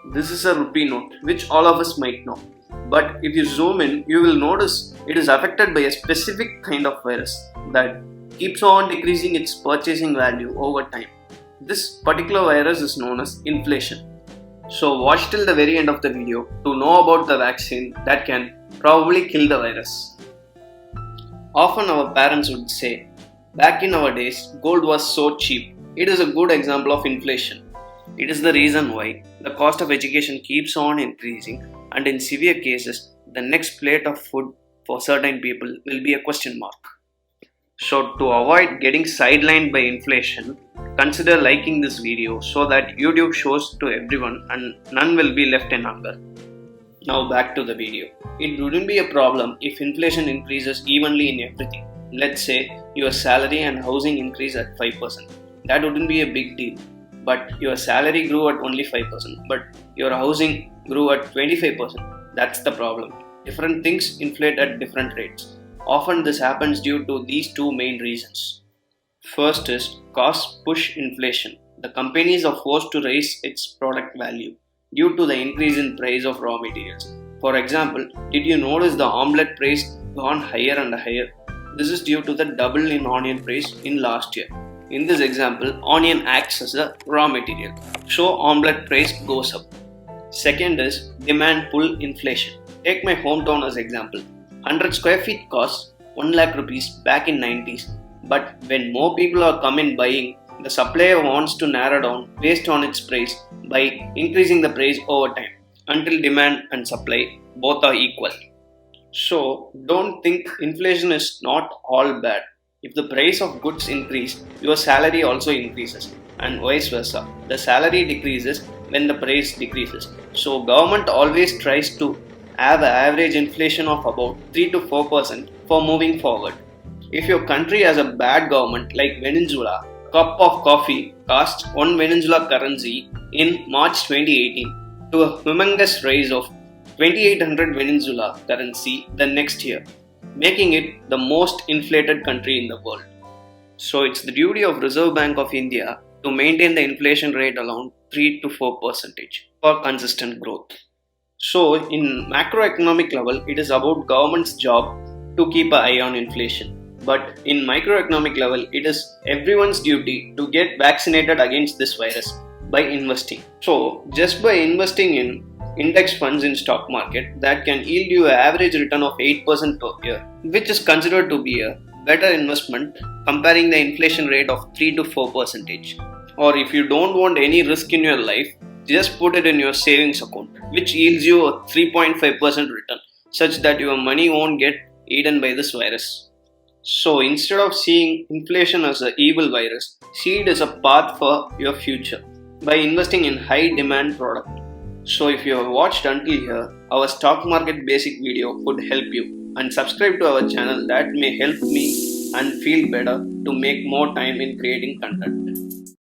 This is a rupee note, which all of us might know. But if you zoom in, you will notice it is affected by a specific kind of virus that keeps on decreasing its purchasing value over time. This particular virus is known as inflation. So watch till the very end of the video to know about the vaccine that can probably kill the virus. Often our parents would say, back in our days, gold was so cheap. It is a good example of inflation. It is the reason why the cost of education keeps on increasing, and in severe cases, the next plate of food for certain people will be a question mark. So to avoid getting sidelined by inflation, consider liking this video so that YouTube shows to everyone and none will be left in hunger. Now back to the video. It wouldn't be a problem if inflation increases evenly in everything. Let's say your salary and housing increase at 5%. That wouldn't be a big deal. But your salary grew at only 5%, but your housing grew at 25%. That's the problem. Different things inflate at different rates. Often this happens due to these two main reasons. First is cost push inflation. The companies are forced to raise its product value due to the increase in price of raw materials. For example, did you notice the omelette price gone higher and higher? This is due to the double in onion price in last year. In this example, onion acts as a raw material, so omelette price goes up. Second is demand pull inflation. Take my hometown as example. 100 square feet costs 1 lakh rupees back in 90s, but when more people are coming buying, the supplier wants to narrow down based on its price by increasing the price over time until demand and supply both are equal. So don't think inflation is not all bad. If the price of goods increase, your salary also increases and vice versa. The salary decreases when the price decreases. So government always tries to have an average inflation of about 3 to 4% for moving forward. If your country has a bad government like Venezuela, a cup of coffee cost 1 Venezuela currency in March 2018 to a humongous rise of 2800 Venezuela currency the next year, making it the most inflated country in the world. So it's the duty of Reserve Bank of India to maintain the inflation rate around 3 to 4% for consistent growth. So in macroeconomic level, it is about government's job to keep an eye on inflation. But in microeconomic level, it is everyone's duty to get vaccinated against this virus by investing. So just by investing in index funds in stock market, that can yield you an average return of 8% per year, which is considered to be a better investment comparing the inflation rate of 3 to 4%. Or if you don't want any risk in your life, just put it in your savings account, which yields you a 3.5% return, such that your money won't get eaten by this virus. So instead of seeing inflation as an evil virus, see it as a path for your future by investing in high demand product. So if you have watched until here, our stock market basic video could help you, and subscribe to our channel. That may help me and feel better to make more time in creating content.